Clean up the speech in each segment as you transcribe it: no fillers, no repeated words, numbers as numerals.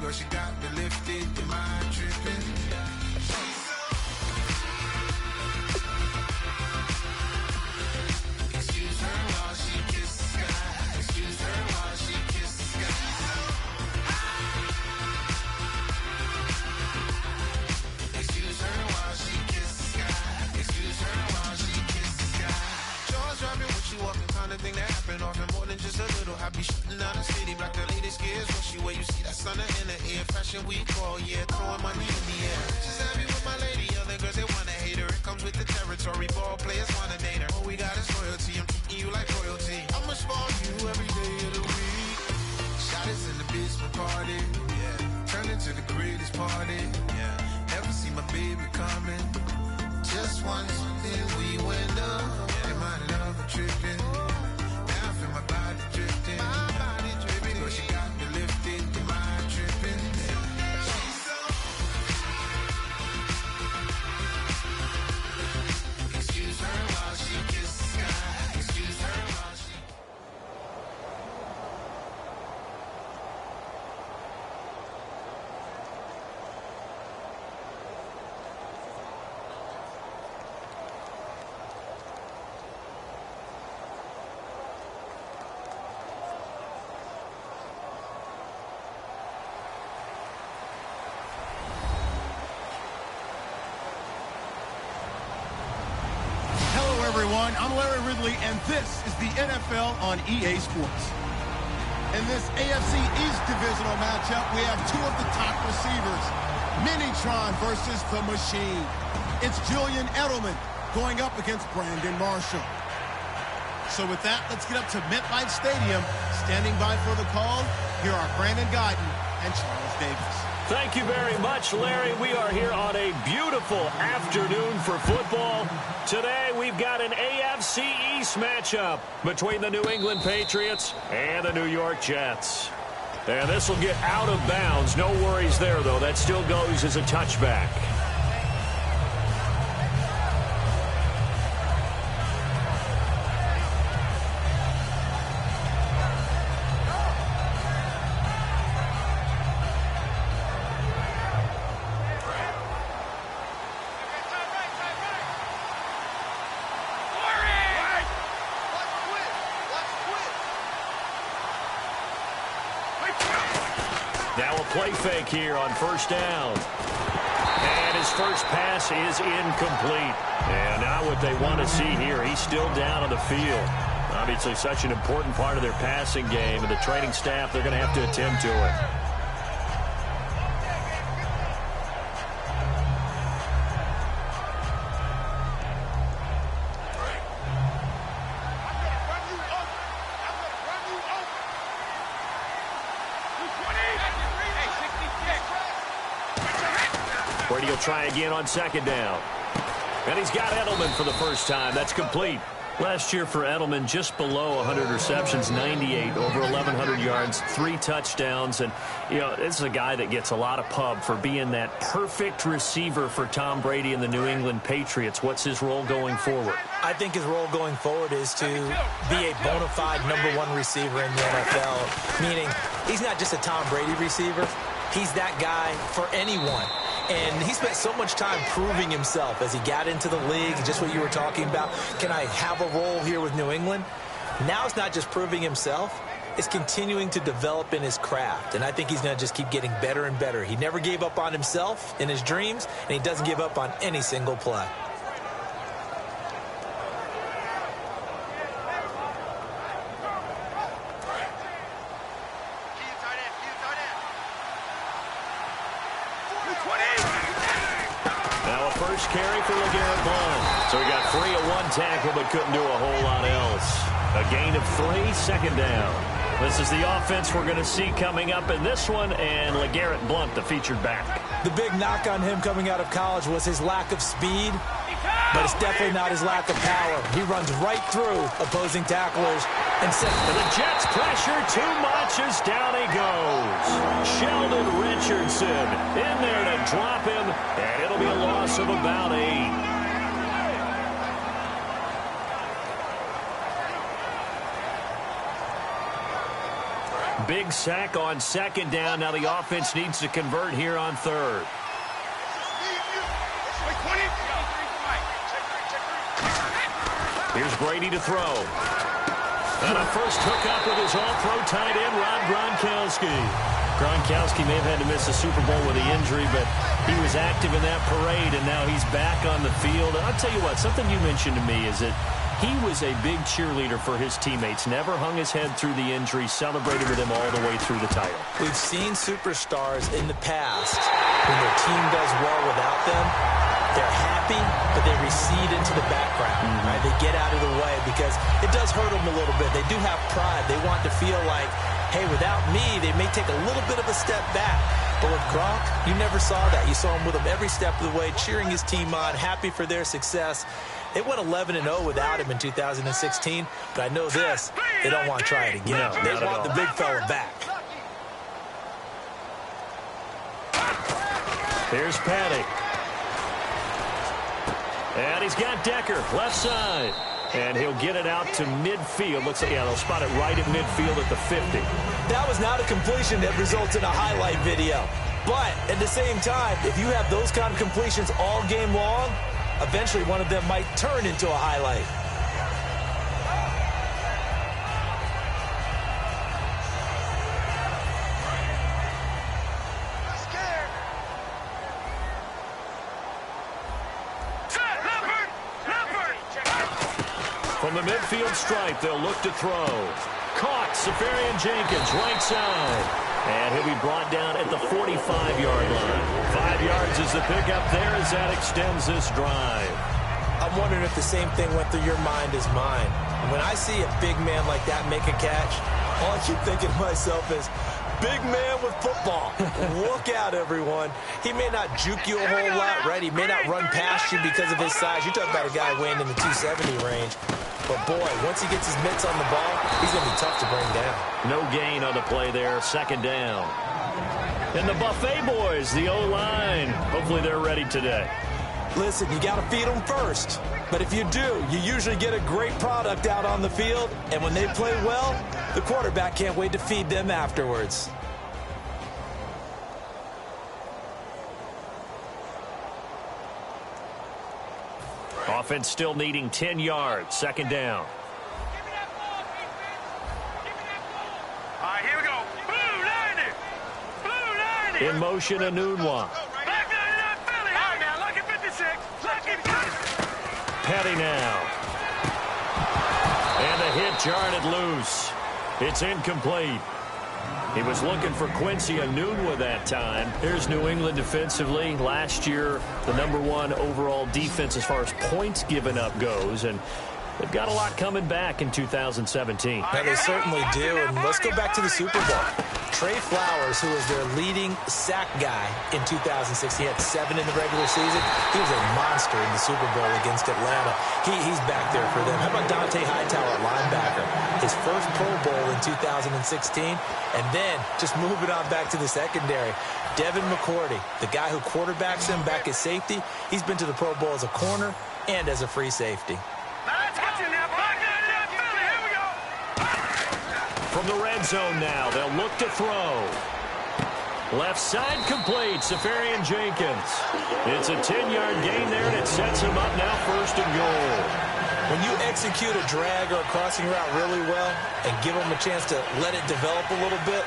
girl, she got me lifted, your mind tripping. Excuse her while she kisses the sky. Excuse her while she kisses the sky. Excuse her while she kisses the sky. Excuse her while she kisses the sky. Jaws dropping when she walking, kind of thing that happen often. More than just a little happy shooting down the city. Black the latest gears when she where you see that sun in the air. Fashion week all year, throwing money in the air. She's happy with my lady, other girls they wanna hate her. It comes with the territory, ball players wanna date her. All we got is loyalty, I'm treating you like royalty. I'ma spoil you every day of the week. Shot is in the basement party, yeah. Turn into the greatest party, yeah. Never see my baby coming. Just once, then we went up. Yeah, mind another tripping. Now I feel my body drifting. My body dripping. Girl, she got me lifted. Your mind tripping. She's so. Excuse her while she kisses the sky. Excuse her while she. Everyone, I'm Larry Ridley, and this is the NFL on EA Sports. In this AFC East divisional matchup, we have two of the top receivers. Minitron versus the Machine. It's Julian Edelman going up against Brandon Marshall. So with that, let's get up to MetLife Stadium. Standing by for the call, here are Brandon Guyton and Charles Davis. Thank you very much, Larry. We are here on a beautiful afternoon for football. Today, we've got an AFC East matchup between the New England Patriots and the New York Jets. And this will get out of bounds. No worries there, though. That still goes as a touchback. Now a play fake here on first down. And his first pass is incomplete. And now what they want to see here, he's still down on the field. Obviously such an important part of their passing game, and the training staff, they're going to have to attend to it. Brady will try again on second down. And he's got Edelman for the first time. That's complete. Last year for Edelman, just below 100 receptions, 98, over 1,100 yards, 3 touchdowns. And, you know, this is a guy that gets a lot of pub for being that perfect receiver for Tom Brady and the New England Patriots. What's his role going forward? I think his role going forward is to be a bona fide #1 receiver in the NFL, meaning he's not just a Tom Brady receiver. He's that guy for anyone. And he spent so much time proving himself as he got into the league, just what you were talking about. Can I have a role here with New England? Now it's not just proving himself. It's continuing to develop in his craft. And I think he's going to just keep getting better and better. He never gave up on himself in his dreams, and he doesn't give up on any single play. Carry for LeGarrette Blount. So he got free of one tackle but couldn't do a whole lot else. A gain of 3, second down. This is the offense we're going to see coming up in this one, and LeGarrette Blount, the featured back. The big knock on him coming out of college was his lack of speed, but it's definitely not his lack of power. He runs right through opposing tacklers. And the Jets pressure too much as down he goes. Sheldon Richardson in there to drop him, and it'll be a loss of about 8. big sack on second down. Now the offense needs to convert here on third. Here's Brady to throw. And a first hookup with his all-pro tight end, Rob Gronkowski. Gronkowski may have had to miss the Super Bowl with the injury, but he was active in that parade, and now he's back on the field. And I'll tell you what, something you mentioned to me is that he was a big cheerleader for his teammates, never hung his head through the injury, celebrated with them all the way through the title. We've seen superstars in the past, when their team does well without them, they're happy, but they recede into the background. Right? They get out of the way because it does hurt them a little bit. They do have pride. They want to feel like, hey, without me, they may take a little bit of a step back. But with Gronk, you never saw that. You saw him with him every step of the way, cheering his team on, happy for their success. They went 11-0 without him in 2016, but I know this, they don't want to try it again. No, they want the big fella back. Here's Patty. And he's got Decker, left side. And he'll get it out to midfield. Looks like, yeah, they'll spot it right at midfield at the 50. That was not a completion that results in a highlight video. But at the same time, if you have those kind of completions all game long, eventually one of them might turn into a highlight. From the midfield stripe, they'll look to throw. Caught, Safarian Jenkins, right side. And he'll be brought down at the 45-yard line. 5 yards is the pickup there as that extends this drive. I'm wondering if the same thing went through your mind as mine. When I see a big man like that make a catch, all I keep thinking to myself is, big man with football. Look out, everyone. He may not juke you a whole lot, right? He may not run past you because of his size. You're talking about a guy weighing in the 270 range. But, boy, once he gets his mitts on the ball, he's going to be tough to bring down. No gain on the play there, second down. And the Buffet boys, the O-line. Hopefully they're ready today. Listen, you got to feed them first. But if you do, you usually get a great product out on the field. And when they play well, the quarterback can't wait to feed them afterwards. Offense still needing 10 yards. Second down. All right, here we go. Blue 90. Blue 90. In motion, Anunwa. Black 99 Philly. All right, now, lucky 56. Lucky 56. Petty now. And a hit jarred it loose. It's incomplete. He was looking for Quincy Anunwa that time. Here's New England defensively. Last year, the #1 overall defense as far as points given up goes. And they've got a lot coming back in 2017. Now, they certainly do. And let's go back to the Super Bowl. Trey Flowers, who was their leading sack guy in 2006, he had 7 in the regular season. He was a monster in the Super Bowl against Atlanta. He's back there for them. How about Dante Hightower at linebacker? His first Pro Bowl in 2016. And then just moving on back to the secondary. Devin McCourty, the guy who quarterbacks him back at safety, he's been to the Pro Bowl as a corner and as a free safety. From the red zone now, they'll look to throw. Left side complete, Safarian Jenkins. It's a 10-yard gain there, and it sets him up now first and goal. When you execute a drag or a crossing route really well and give them a chance to let it develop a little bit,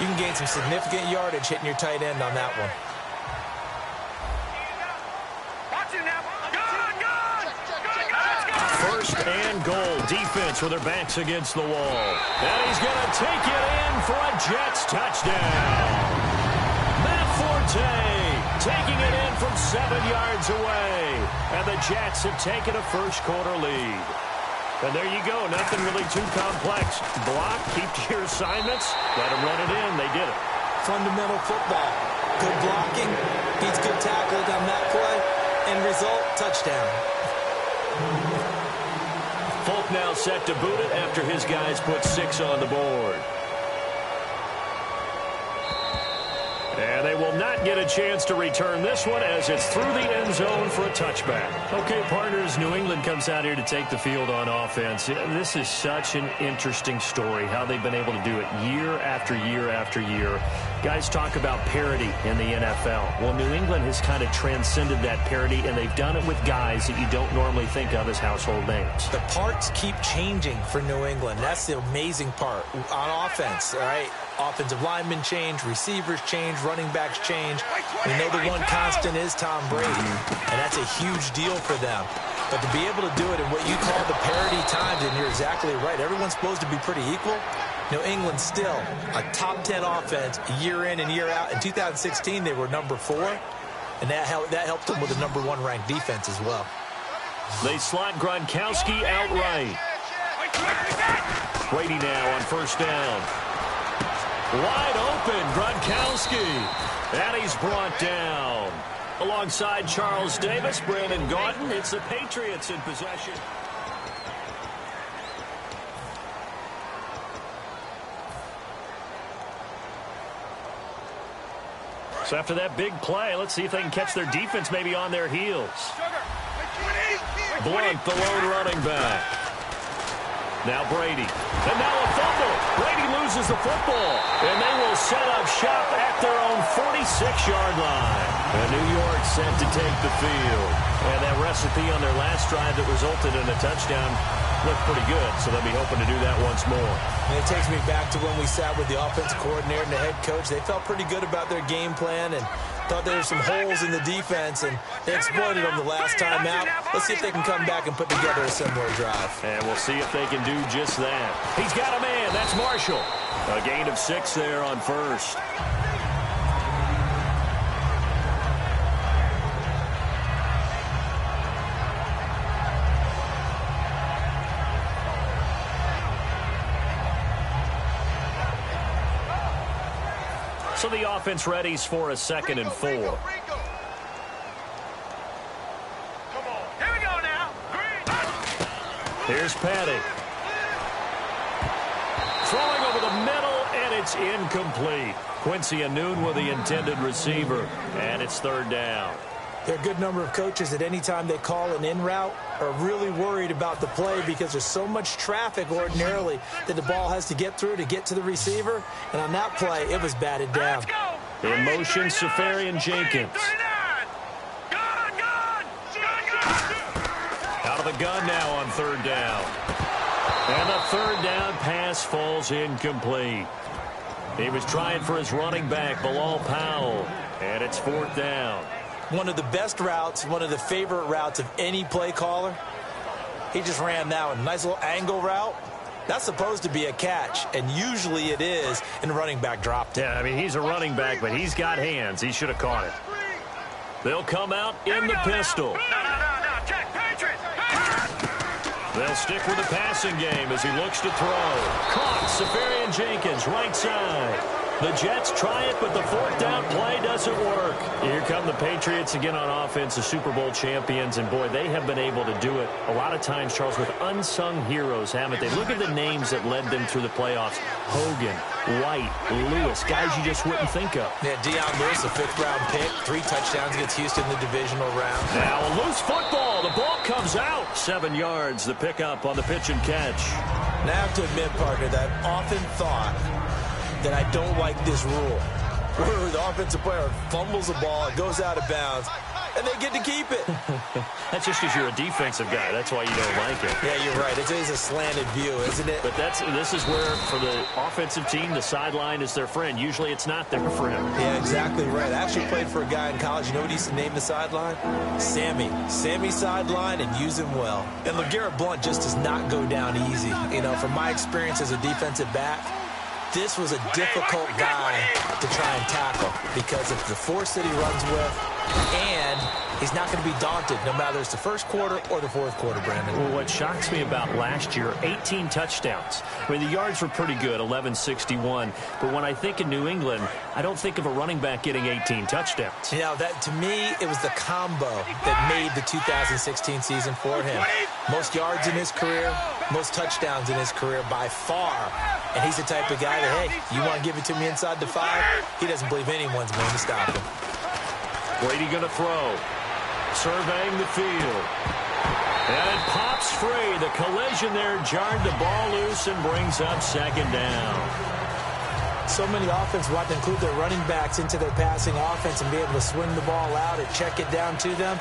you can gain some significant yardage hitting your tight end on that one. First and goal. Defense with their backs against the wall. And he's going to take it in for a Jets touchdown. Matt Forte taking it in from 7 yards away. And the Jets have taken a first-quarter lead. And there you go. Nothing really too complex. Block, keep to your assignments, let them run it in. They did it. Fundamental football. Good blocking, beats good tackling on that play. End result, touchdown. Folk now set to boot it after his guys put 6 on the board. And they They will not get a chance to return this one as it's through the end zone for a touchback. Okay, partners, New England comes out here to take the field on offense. This is such an interesting story, how they've been able to do it year after year after year. Guys talk about parity in the NFL. Well, New England has kind of transcended that parity, and they've done it with guys that you don't normally think of as household names. The parts keep changing for New England. That's the amazing part on offense, all right? Offensive linemen change, receivers change, running backs change. We know the one constant is Tom Brady, and that's a huge deal for them. But to be able to do it in what you call the parity times, and you're exactly right, everyone's supposed to be pretty equal. New England still a top 10 offense year in and year out. In 2016, they were number 4, and that helped them with a number 1 ranked defense as well. They slot Gronkowski outright. Brady now on first down. Wide open, Gronkowski. And he's brought down. Alongside Charles Davis, Brandon Gaudin. It's the Patriots in possession. So after that big play, let's see if they can catch their defense maybe on their heels. Blunt, the lone running back. Now Brady. And now a fumble. Brady loses the football. And they will set up shop at their own 46-yard line. And New York set to take the field. And that recipe on their last drive that resulted in a touchdown looked pretty good. So they'll be hoping to do that once more. And it takes me back to when we sat with the offensive coordinator and the head coach. They felt pretty good about their game plan and thought there were some holes in the defense, and they exploited them the last time out. Let's see if they can come back and put together a similar drive. And we'll see if they can do just that. He's got a man. That's Marshall. A gain of 6 there on first. So the offense readies for a 2nd and 4. Come on. Here we go now. Here's Patty. Throwing over the middle, and it's incomplete. Quincy Anoon with the intended receiver, and it's 3rd down. There are a good number of coaches at any time they call an in route are really worried about the play because there's so much traffic ordinarily that the ball has to get through to get to the receiver. And on that play, it was batted down. In motion, Safarian Jenkins. Out of the gun now on 3rd down. And the 3rd down pass falls incomplete. He was trying for his running back, Bilal Powell. And it's 4th down. One of the best routes, one of the favorite routes of any play caller. He just ran that one. Nice little angle route. That's supposed to be a catch, and usually it is, and the running back dropped it. Yeah, I mean, he's a running back, but he's got hands. He should have caught it. They'll come out in the pistol. No, check, Patriots. They'll stick with the passing game as he looks to throw. Caught, Safarian Jenkins, right side. The Jets try it, but the 4th down play doesn't work. Here come the Patriots again on offense, the Super Bowl champions, and boy, they have been able to do it a lot of times, Charles, with unsung heroes, haven't they? Look at the names that led them through the playoffs. Hogan, White, Lewis, guys you just wouldn't think of. Yeah, Deion Lewis, a 5th-round pick, 3 touchdowns against Houston in the divisional round. Now a loose football. The ball comes out. 7 yards, the pickup on the pitch and catch. And I have to admit, partner, that I've often thought that I don't like this rule, where the offensive player fumbles the ball, it goes out of bounds, and they get to keep it. That's just because you're a defensive guy. That's why you don't like it. Yeah, you're right. It is a slanted view, isn't it? But this is where, for the offensive team, the sideline is their friend. Usually it's not their friend. Yeah, exactly right. I actually played for a guy in college. You know what he used to name the sideline? Sammy. Sammy sideline, and use him well. And LeGarrette Blount just does not go down easy. You know, from my experience as a defensive back, this was a difficult guy to try and tackle because of the force that he runs with and he's not going to be daunted no matter it's the first quarter or the fourth quarter, Brandon. Well, what shocks me about last year, 18 touchdowns. I mean, the yards were pretty good, 1161. But when I think of New England, I don't think of a running back getting 18 touchdowns. You know, that to me, it was the combo that made the 2016 season for him. Most yards in his career, most touchdowns in his career by far. And he's the type of guy that, hey, you want to give it to me inside the 5? He doesn't believe anyone's going to stop him. Brady going to throw. Surveying the field. And it pops free. The collision there jarred the ball loose and brings up second down. So many offenses want to include their running backs into their passing offense and be able to swing the ball out or check it down to them.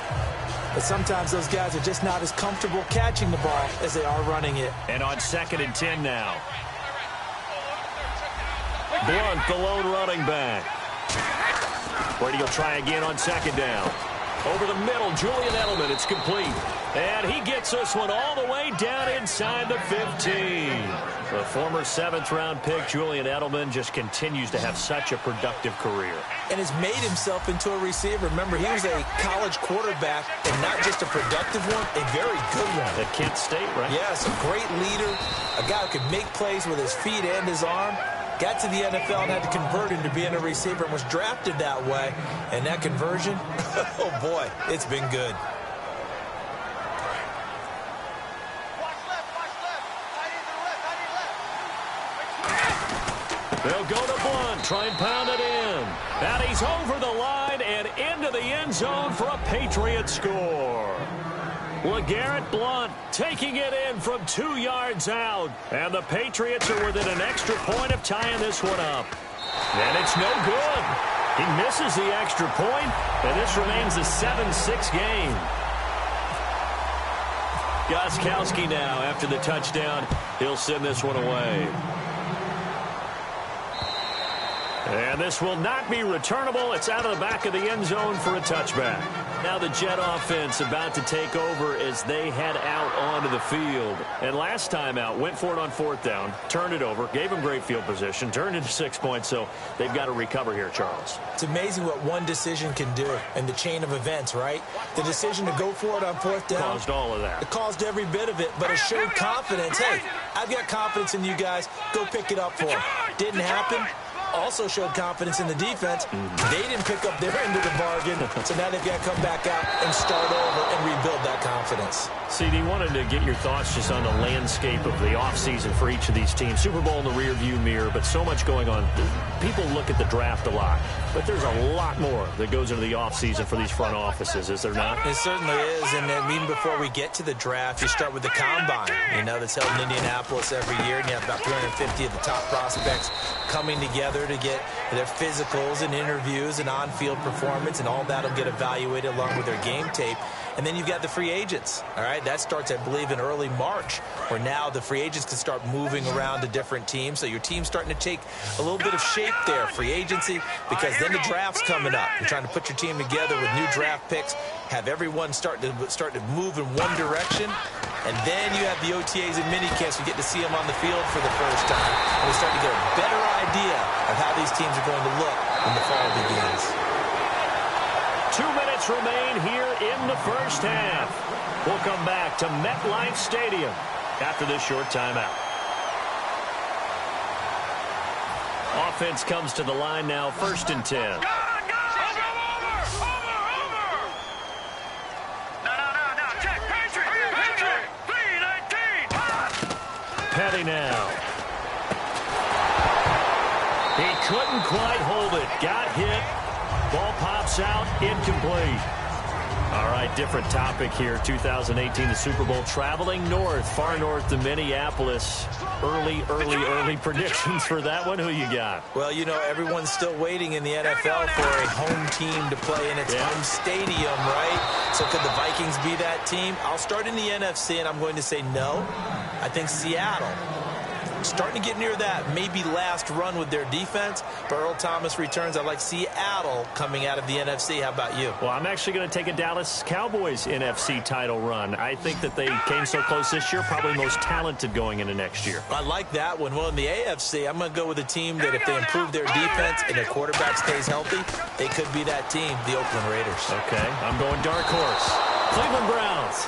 But sometimes those guys are just not as comfortable catching the ball as they are running it. And on 2nd and 10 now. Blunt, the lone running back. Brady will try again on 2nd down. Over the middle, Julian Edelman. It's complete. And he gets this one all the way down inside the 15. The former 7th-round pick, Julian Edelman, just continues to have such a productive career. And has made himself into a receiver. Remember, he was a college quarterback, and not just a productive one, a very good one. At Kent State, right? Yes, a great leader, a guy who could make plays with his feet and his arm. Got to the NFL and had to convert into being a receiver and was drafted that way. And that conversion, oh boy, it's been good. They'll go to Blunt, try and pound it in. And he's over the line and into the end zone for a Patriot score. LeGarrette Blunt taking it in from 2 yards out. And the Patriots are within an extra point of tying this one up. And it's no good. He misses the extra point, and this remains a 7-6 game. Gostkowski now after the touchdown. He'll send this one away. And this will not be returnable. It's out of the back of the end zone for a touchback. Now the Jet offense about to take over as they head out onto the field. And last time out, went for it on 4th down, turned it over, gave them great field position, turned into 6 points, so they've got to recover here, Charles. It's amazing what one decision can do in the chain of events, right? The decision to go for it on 4th down. Caused all of that. It caused every bit of it, but it showed confidence. Hey, I've got confidence in you guys. Go pick it up for them. Didn't happen. Also showed confidence in the defense. They didn't pick up their end of the bargain, so now they've got to come back out and start over and rebuild that confidence. CD, wanted to get your thoughts just on the landscape of the offseason for each of these teams. Super Bowl in the rearview mirror, but so much going on. People look at the draft a lot, but there's a lot more that goes into the offseason for these front offices, is there not? It certainly is, and even before we get to the draft, you start with the combine, that's held in Indianapolis every year, and you have about 350 of the top prospects coming together to get their physicals and interviews and on-field performance, and all that will get evaluated along with their game tape. And then you've got the free agents, all right? That starts, I believe, in early March, where now the free agents can start moving around to different teams. So your team's starting to take a little bit of shape there, free agency, because then the draft's coming up. You're trying to put your team together with new draft picks, have everyone start to move in one direction, and then you have the OTAs and minicamps. You get to see them on the field for the first time, and we start to get a better idea of how these teams are going to look when the fall begins. 2 minutes remain here in the first half. We'll come back to MetLife Stadium after this short timeout. Offense comes to the line now, 1st and 10. Over! No, check, Patriot, 3-19. Petty now. He couldn't quite hold it. Got hit. Ball pops out, incomplete. All right, different topic here. 2018, the Super Bowl, traveling north, far north to Minneapolis. Early predictions for that one. Who you got? Well, everyone's still waiting in the NFL for a home team to play in its home stadium, right? So could the Vikings be that team? I'll start in the NFC, and I'm going to say no. I think Seattle starting to get near that maybe last run with their defense. But Earl Thomas returns. I like Seattle coming out of the NFC. How about you? Well, I'm actually going to take a Dallas Cowboys NFC title run. I think that they came so close this year, probably most talented going into next year. I like that one. Well, in the AFC, I'm going to go with a team that if they improve their defense and their quarterback stays healthy, they could be that team, the Oakland Raiders. Okay, I'm going dark horse. Cleveland Browns.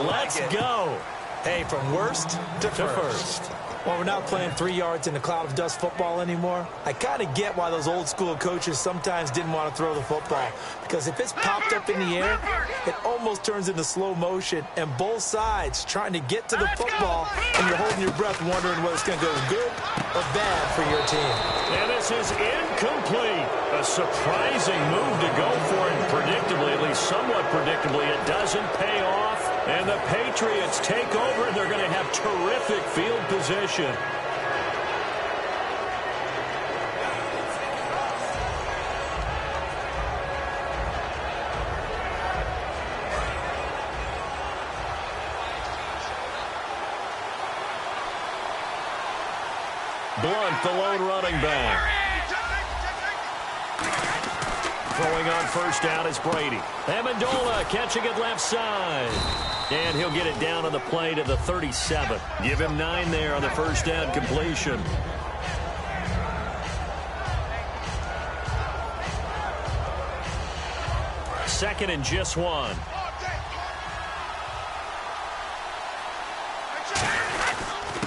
Let's go. Hey, from worst to first. Well, we're not playing 3 yards in a cloud of dust football anymore. I kind of get why those old school coaches sometimes didn't want to throw the football. Because if it's popped up in the air, it almost turns into slow motion. And both sides trying to get to the football, and you're holding your breath wondering whether it's going to go good or bad for your team. And this is incomplete. A surprising move to go for it. Predictably, at least somewhat predictably, it doesn't pay off. And the Patriots take over, and they're going to have terrific field position. Blunt, the lone running back. Throwing on first down is Brady. Amendola catching it left side. And he'll get it down on the play to the 37. Give him 9 there on the first down completion. Second and just 1.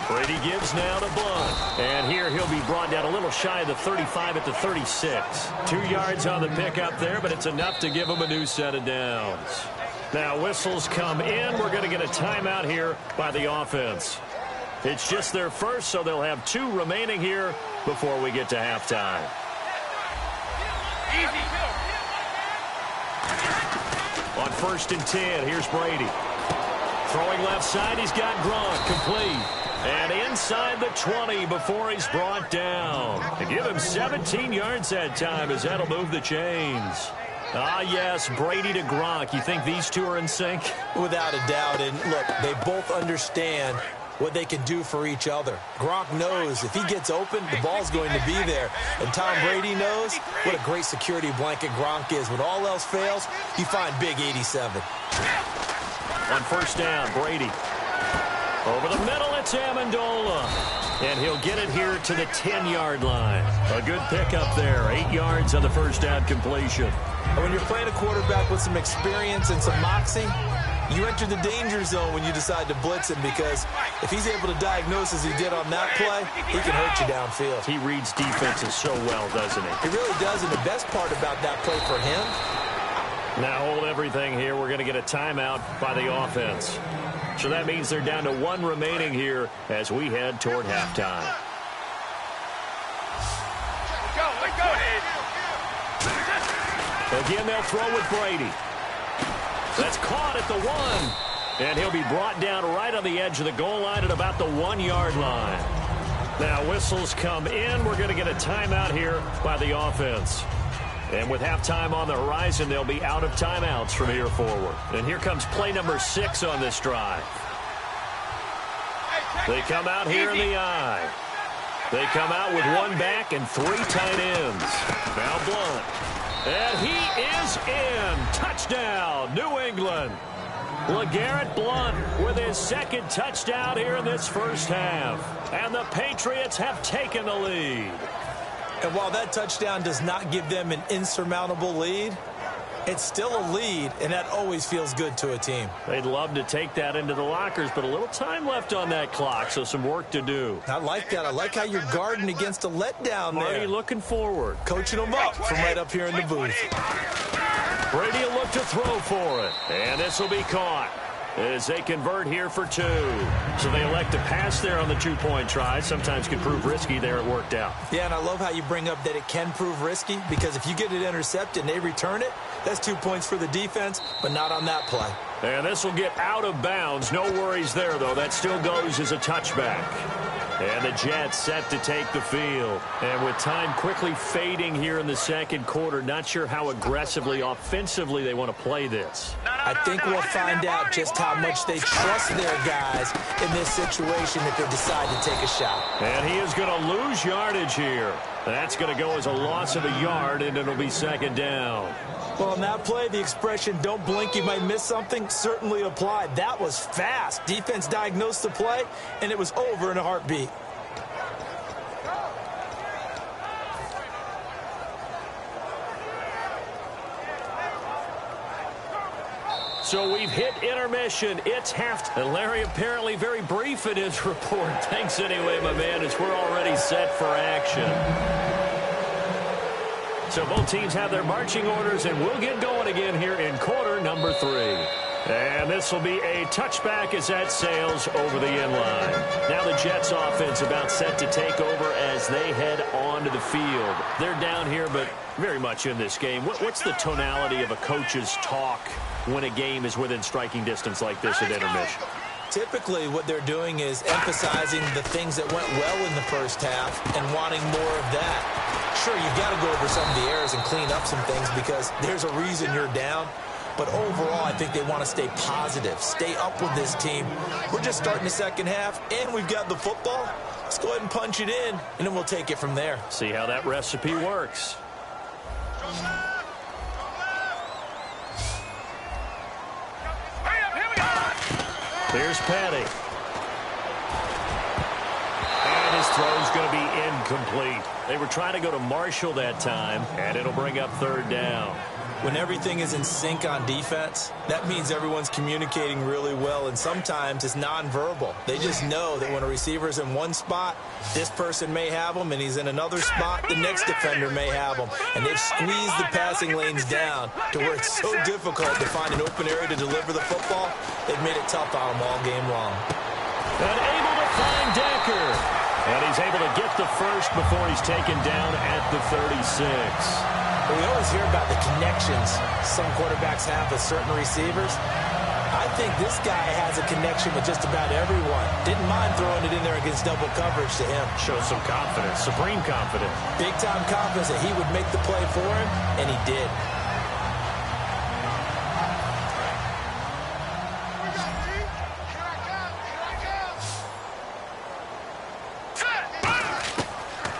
Brady gives now to Blunt. And here he'll be brought down a little shy of the 35 at the 36. 2 yards on the pickup there, but it's enough to give him a new set of downs. Now whistles come in. We're going to get a timeout here by the offense. It's just their first, so they'll have 2 remaining here before we get to halftime. On first and 10, here's Brady. Throwing left side, he's got Gronk complete. And inside the 20 before he's brought down. To give him 17 yards that time as that'll move the chains. Ah, yes, Brady to Gronk. You think these two are in sync? Without a doubt. And look, they both understand what they can do for each other. Gronk knows if he gets open, the ball's going to be there. And Tom Brady knows what a great security blanket Gronk is. When all else fails, you find big 87. On first down, Brady. Over the middle, it's Amendola. And he'll get it here to the 10-yard line. A good pickup there. 8 yards on the first down completion. And when you're playing a quarterback with some experience and some moxie, you enter the danger zone when you decide to blitz him, because if he's able to diagnose as he did on that play, he can hurt you downfield. He reads defenses so well, doesn't he? He really does, and the best part about that play for him. Now hold everything here. We're going to get a timeout by the offense. So that means they're down to 1 remaining here as we head toward halftime. Let's go, Again, they'll throw with Brady. That's caught at the 1. And he'll be brought down right on the edge of the goal line at about the 1-yard line. Now whistles come in. We're going to get a timeout here by the offense. And with halftime on the horizon, they'll be out of timeouts from here forward. And here comes play number 6 on this drive. They come out here in the I. They come out with 1 back and 3 tight ends. Now Blunt. And he is in. Touchdown, New England. LeGarrette Blunt with his 2nd touchdown here in this first half. And the Patriots have taken the lead. And while that touchdown does not give them an insurmountable lead, it's still a lead, and that always feels good to a team. They'd love to take that into the lockers, but a little time left on that clock, so some work to do. I like that. I like how you're guarding against a letdown there. Marty looking forward. Coaching them up from right up here in the booth. Brady will look to throw for it, and this will be caught as they convert here for 2. So they elect to pass there on the 2-point try. Sometimes can prove risky. There it worked out. Yeah, and I love how you bring up that it can prove risky, because if you get it intercepted and they return it, that's 2 points for the defense, but not on that play. And this will get out of bounds. No worries there, though. That still goes as a touchback. And the Jets set to take the field. And with time quickly fading here in the second quarter, not sure how aggressively, offensively they want to play this. I think we'll find out just how much they trust their guys in this situation if they decide to take a shot. And he is going to lose yardage here. That's going to go as a loss of a yard, and it'll be second down. Well, on that play, the expression, don't blink, you might miss something, certainly applied. That was fast. Defense diagnosed the play, and it was over in a heartbeat. So we've hit intermission. It's half. And Larry apparently very brief in his report. Thanks anyway, my man, as we're already set for action. So both teams have their marching orders, and we'll get going again here in quarter number 3. And this will be a touchback as that sails over the end line. Now the Jets offense about set to take over as they head onto the field. They're down here, but very much in this game. What's the tonality of a coach's talk when a game is within striking distance like this at intermission? Typically, what they're doing is emphasizing the things that went well in the first half and wanting more of that. Sure, you've got to go over some of the errors and clean up some things because there's a reason you're down. But overall, I think they want to stay positive, stay up with this team. We're just starting the second half, and we've got the football. Let's go ahead and punch it in, and then we'll take it from there. See how that recipe works. Here's Petty. And his throw's going to be incomplete. They were trying to go to Marshall that time, and it'll bring up third down. When everything is in sync on defense, that means everyone's communicating really well, and sometimes it's nonverbal. They just know that when a receiver's in one spot, this person may have him, and he's in another spot, the next defender may have him. And they've squeezed the passing lanes down to where it's so difficult to find an open area to deliver the football. They've made it tough on them all game long. And able to find Decker. And he's able to get the first before he's taken down at the 36. We always hear about the connections some quarterbacks have with certain receivers. I think this guy has a connection with just about everyone. Didn't mind throwing it in there against double coverage to him. Shows some confidence, supreme confidence. Big-time confidence that he would make the play for him, and he did.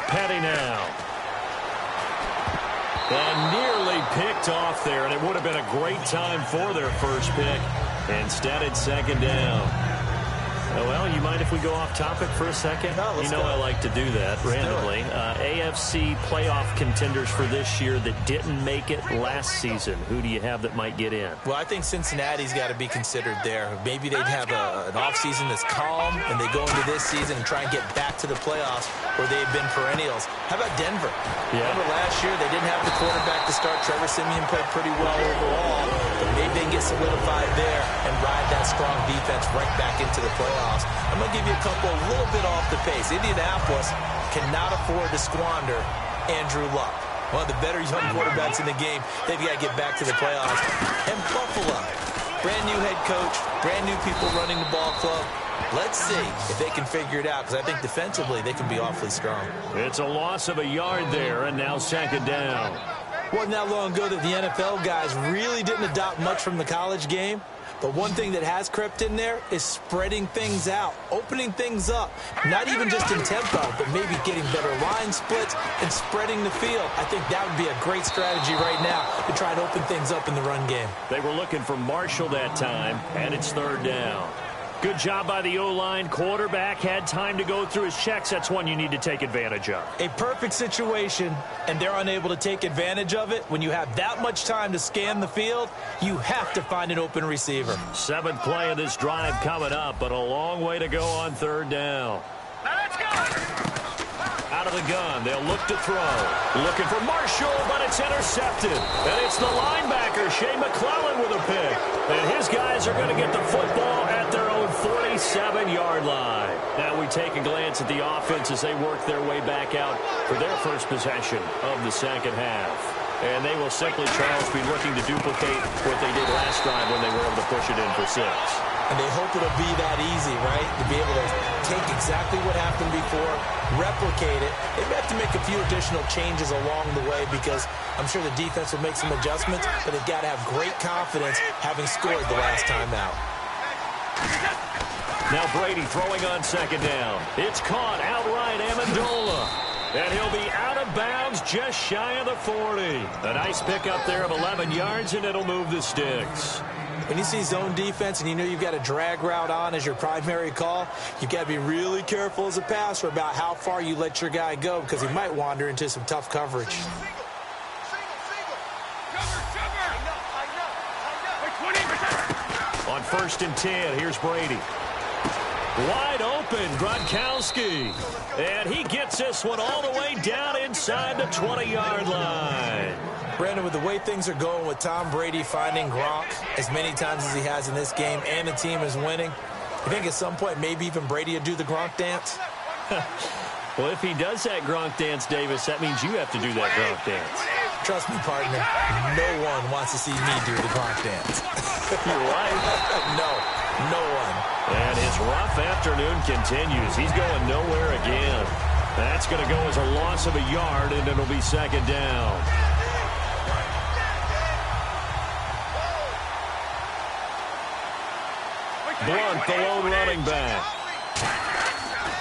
Petty now. And nearly picked off there, and it would have been a great time for their first pick. Instead, it's second down. Oh, well, you mind if we go off topic for a second? No, let's go. I like to do that randomly. AFC playoff contenders for this year that didn't make it last season. Who do you have that might get in? Well, I think Cincinnati's got to be considered there. Maybe they'd have an offseason that's calm, and they go into this season and try and get back to the playoffs where they've been perennials. How about Denver? Yeah. Remember last year, they didn't have the quarterback to start. Trevor Siemian played pretty well overall, but maybe they can get solidified there and ride that strong defense right back into the playoffs. I'm going to give you a couple a little bit off the pace. Indianapolis cannot afford to squander Andrew Luck. One of the better young quarterbacks in the game. They've got to get back to the playoffs. And Buffalo, brand new head coach, brand new people running the ball club. Let's see if they can figure it out, because I think defensively they can be awfully strong. It's a loss of a yard there, and now second down. Wasn't that long ago that the NFL guys really didn't adopt much from the college game. But one thing that has crept in there is spreading things out, opening things up, not even just in tempo, but maybe getting better line splits and spreading the field. I think that would be a great strategy right now to try and open things up in the run game. They were looking for Marshall that time, and it's third down. Good job by the O-line. Quarterback had time to go through his checks. That's one you need to take advantage of. A perfect situation, and they're unable to take advantage of it. When you have that much time to scan the field, you have to find an open receiver. Seventh play of this drive coming up, but a long way to go on third down. Now let's go. Out of the gun, they'll look to throw. Looking for Marshall, but it's intercepted. And it's the linebacker, Shea McClellan, with a pick. And his guys are going to get the football at their own 47-yard line. Now we take a glance at the offense as they work their way back out for their first possession of the second half. And they will simply, Charles, be looking to duplicate what they did last drive when they were able to push it in for 6. And they hope it'll be that easy, right? To be able to take exactly what happened before, replicate it. They may have to make a few additional changes along the way because I'm sure the defense will make some adjustments, but they've got to have great confidence having scored the last time out. Now Brady throwing on 2nd down. It's caught outright, Amendola. And he'll be out of bounds just shy of the 40. A nice pickup there of 11 yards, and it'll move the sticks. When you see zone defense and you know you've got a drag route on as your primary call, you've got to be really careful as a passer about how far you let your guy go because he might wander into some tough coverage. On 1st and 10, here's Brady. Wide open, Gronkowski. And he gets this one all the way down inside the 20-yard line. Brandon, with the way things are going with Tom Brady finding Gronk as many times as he has in this game and the team is winning, you think at some point maybe even Brady will do the Gronk dance? Well, if he does that Gronk dance, Davis, that means you have to do that Gronk dance. Trust me, partner, no one wants to see me do the Gronk dance. You're right. No one. And his rough afternoon continues. He's going nowhere again. That's going to go as a loss of a yard, and it'll be 2nd down. Blunt, the lone running back.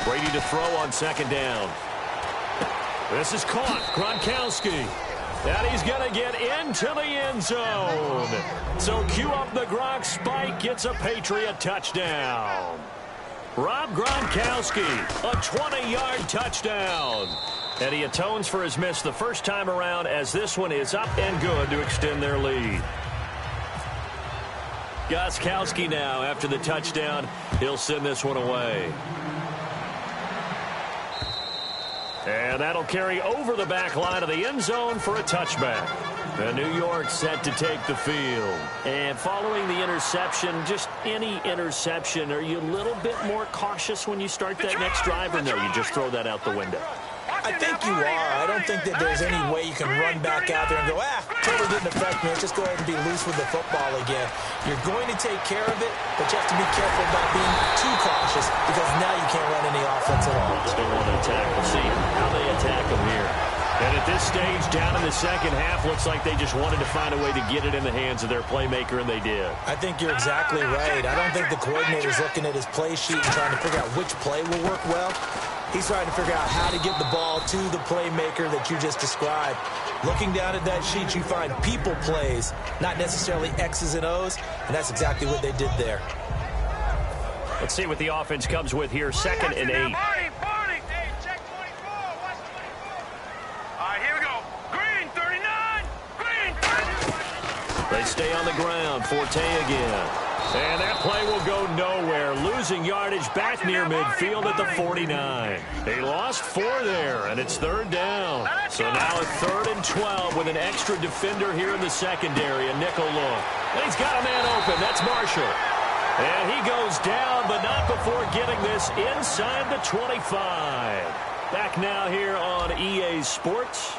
Brady to throw on 2nd down. This is caught. Gronkowski. And he's going to get into the end zone. So cue up the Gronk spike. Gets a Patriot touchdown. Rob Gronkowski, a 20-yard touchdown. And he atones for his miss the first time around as this one is up and good to extend their lead. Gostkowski now after the touchdown. He'll send this one away. And that'll carry over the back line of the end zone for a touchback. And New York set to take the field. And following the interception, just any interception, are you a little bit more cautious when you start that next drive, or no, you just throw that out the window? I think you are. I don't think that there's any way you can run back out there and go, totally didn't affect me. Let's just go ahead and be loose with the football again. You're going to take care of it, but you have to be careful about being too cautious because now you can't run any offense at all. Still want to attack. We'll see how they attack them here. And at this stage, down in the second half, looks like they just wanted to find a way to get it in the hands of their playmaker, and they did. I think you're exactly right. I don't think the coordinator's looking at his play sheet and trying to figure out which play will work well. He's trying to figure out how to get the ball to the playmaker that you just described. Looking down at that sheet, you find people plays, not necessarily X's and O's, and that's exactly what they did there. Let's see what the offense comes with here, 2nd and 8. Hey, check 24. Watch 24. All right, here we go. Green, 39. Green, 39. They stay on the ground. Forte again. And that play will go nowhere. Losing yardage back near midfield at the 49. They lost 4 there, and it's 3rd down. So now a 3rd and 12 with an extra defender here in the secondary. A nickel look. And he's got a man open. That's Marshall. And he goes down, but not before getting this inside the 25. Back now here on EA Sports.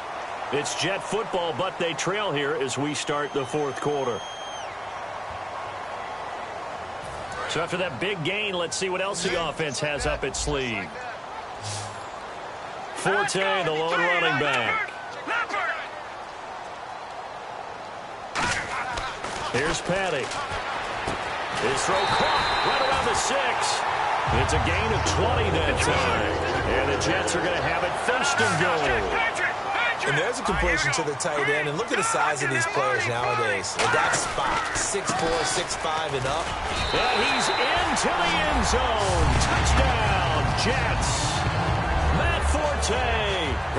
It's Jet football, but they trail here as we start the 4th quarter. So after that big gain, let's see what else the offense has up its sleeve. Forte, the lone running back. Here's Patty. His throw caught right around the 6. It's a gain of 20 that time. And the Jets are going to have it 1st and goal. And there's a completion to the tight end. And look at the size of these players nowadays. At that spot, 6'4", 6'5", and up. And he's into the end zone. Touchdown, Jets. Matt Forte,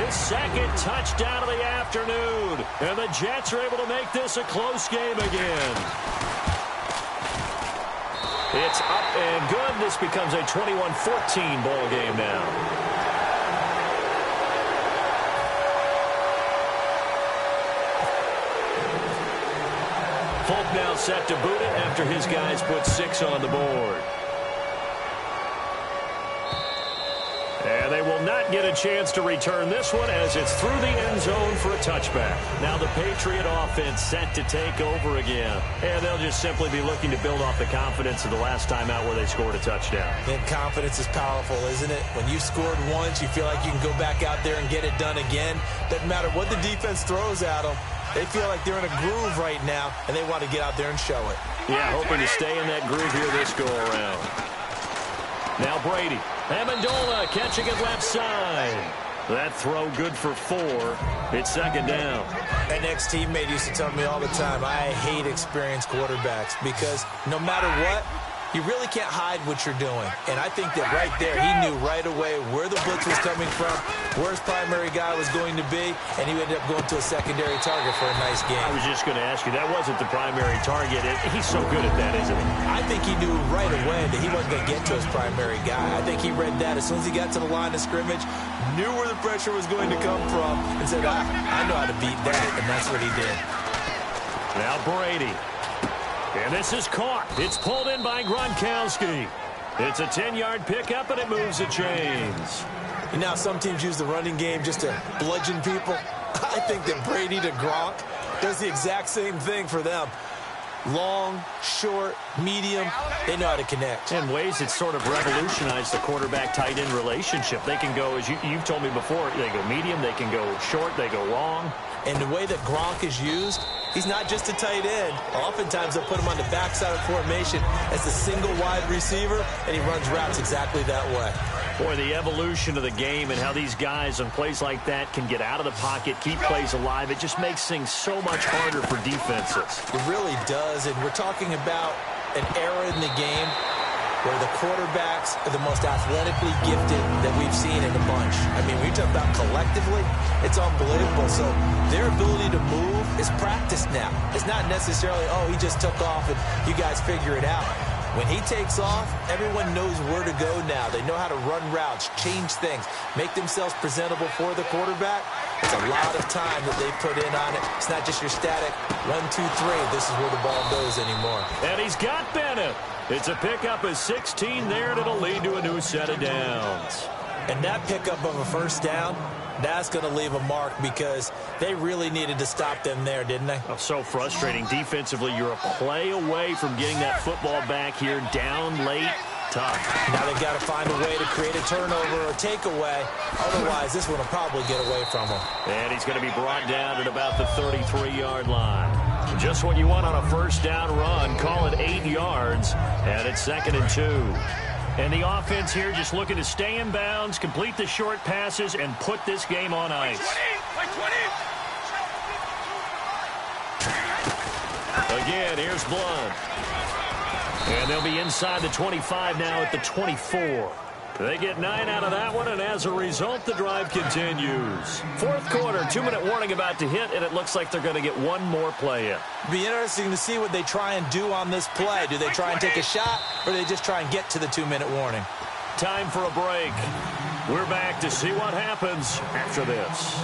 his 2nd touchdown of the afternoon. And the Jets are able to make this a close game again. It's up and good. This becomes a 21-14 ball game now. Folk now set to boot it after his guys put 6 on the board. And they will not get a chance to return this one as it's through the end zone for a touchback. Now the Patriot offense set to take over again. And they'll just simply be looking to build off the confidence of the last time out where they scored a touchdown. And confidence is powerful, isn't it? When you scored once, you feel like you can go back out there and get it done again. Doesn't matter what the defense throws at them. They feel like they're in a groove right now, and they want to get out there and show it. Yeah, hoping to stay in that groove here this go-around. Now Brady. Amendola catching it left side. That throw good for 4. It's second down. An ex-teammate used to tell me all the time, I hate experienced quarterbacks because no matter what, you really can't hide what you're doing. And I think that right there, he knew right away where the blitz was coming from, where his primary guy was going to be, and he ended up going to a secondary target for a nice game. I was just going to ask you, that wasn't the primary target. He's so good at that, isn't he? I think he knew right away that he wasn't going to get to his primary guy. I think he read that as soon as he got to the line of scrimmage, knew where the pressure was going to come from, and said, I know how to beat that, and that's what he did. Now Brady. And this is caught. It's pulled in by Gronkowski. It's a 10-yard pickup, and it moves the chains. You know, some teams use the running game just to bludgeon people. I think that Brady to Gronk does the exact same thing for them. Long, short, medium, they know how to connect. In ways that sort of revolutionized the quarterback-tight end relationship. They can go, as you've told me before, they go medium, they can go short, they go long. And the way that Gronk is used, he's not just a tight end. Oftentimes they'll put him on the backside of formation as a single wide receiver, and he runs routes exactly that way. Boy, the evolution of the game and how these guys on plays like that can get out of the pocket, keep plays alive, it just makes things so much harder for defenses. It really does, and we're talking about an era in the game where the quarterbacks are the most athletically gifted that we've seen in a bunch. I mean, when you talk about collectively, it's unbelievable. So their ability to move is practiced now. It's not necessarily, oh, he just took off and you guys figure it out. When he takes off, everyone knows where to go now. They know how to run routes, change things, make themselves presentable for the quarterback. It's a lot of time that they put in on it. It's not just your static 1, 2, 3. This is where the ball goes anymore. And he's got Bennett. It's a pickup of 16 there, and it'll lead to a new set of downs. And that pickup of a first down, that's going to leave a mark because they really needed to stop them there, didn't they? Oh, so frustrating. Defensively, you're a play away from getting that football back here down late. Tough. Now they've got to find a way to create a turnover or takeaway. Otherwise, this one will probably get away from them. And he's going to be brought down at about the 33-yard line. Just what you want on a first down run. Call it 8 yards. And it's 2nd and 2. And the offense here just looking to stay in bounds, complete the short passes, and put this game on ice. Again, here's Blunt. And they'll be inside the 25 now at the 24. They get 9 out of that one, and as a result, the drive continues. Fourth quarter, 2-minute warning about to hit, and it looks like they're going to get one more play in. Be interesting to see what they try and do on this play. Do they try and take a shot, or do they just try and get to the 2-minute warning? Time for a break. We're back to see what happens after this.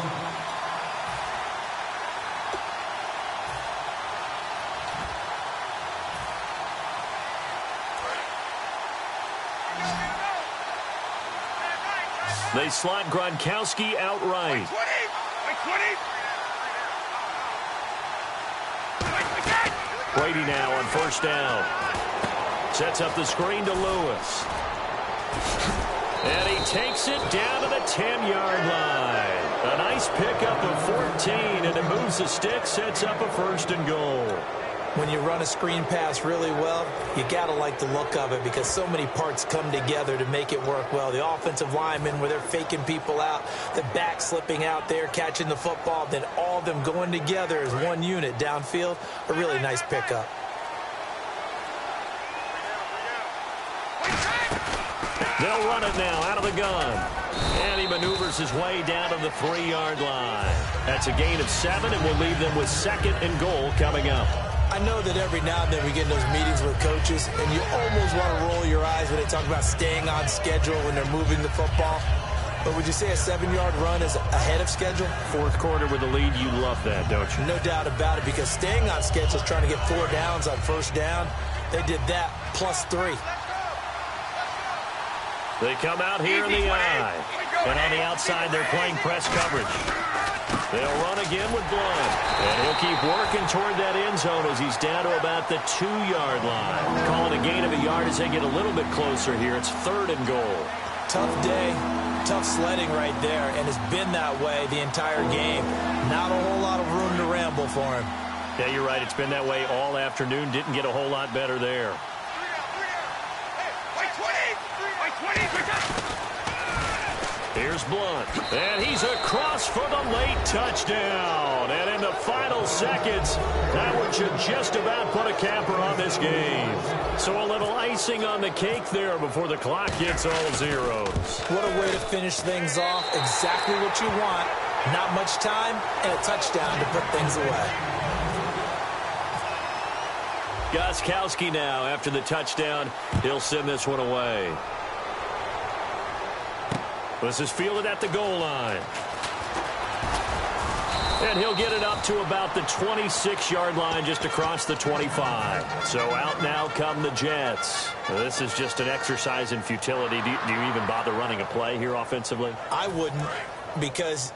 They slot Gronkowski outright. Brady now on first down. Sets up the screen to Lewis. And he takes it down to the 10-yard line. A nice pickup of 14, and it moves the stick, sets up a 1st and goal. When you run a screen pass really well, you got to like the look of it because so many parts come together to make it work well. The offensive linemen, where they're faking people out, the back slipping out there, catching the football, then all of them going together as one unit downfield. A really nice pickup. They'll run it now out of the gun. And he maneuvers his way down to the 3-yard line. That's a gain of 7, and will leave them with 2nd and goal coming up. I know that every now and then we get in those meetings with coaches, and you almost want to roll your eyes when they talk about staying on schedule when they're moving the football. But would you say a 7-yard run is ahead of schedule? Fourth quarter with the lead, you love that, don't you? No doubt about it, because staying on schedule is trying to get 4 downs on first down. They did that plus 3. They come out here in the eye. And on the outside, they're playing press coverage. They'll run again with Blunt. And he'll keep working toward that end zone as he's down to about the 2-yard line. Calling a gain of a yard as they get a little bit closer here. It's 3rd and goal. Tough day, tough sledding right there, and it's been that way the entire game. Not a whole lot of room to ramble for him. Yeah, you're right. It's been that way all afternoon. Didn't get a whole lot better there. Here's Blunt, and he's across for the late touchdown. And in the final seconds, that one should just about put a capper on this game. So a little icing on the cake there before the clock hits all zeros. What a way to finish things off. Exactly what you want. Not much time and a touchdown to put things away. Gostkowski now after the touchdown. He'll send this one away. This is fielded at the goal line. And he'll get it up to about the 26-yard line just across the 25. So out now come the Jets. This is just an exercise in futility. Do you even bother running a play here offensively? I wouldn't, because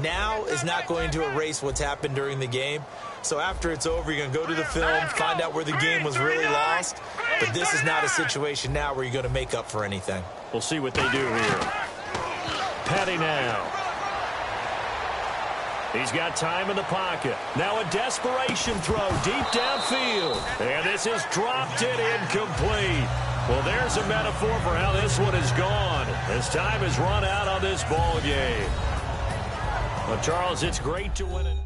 now is not going to erase what's happened during the game. So after it's over, you're going to go to the film, find out where the game was really lost. But this is not a situation now where you're going to make up for anything. We'll see what they do here. Petty now. He's got time in the pocket. Now a desperation throw deep downfield. And this is dropped it incomplete. Well, there's a metaphor for how this one is gone. As time has run out on this ball game. Well, Charles, it's great to win it.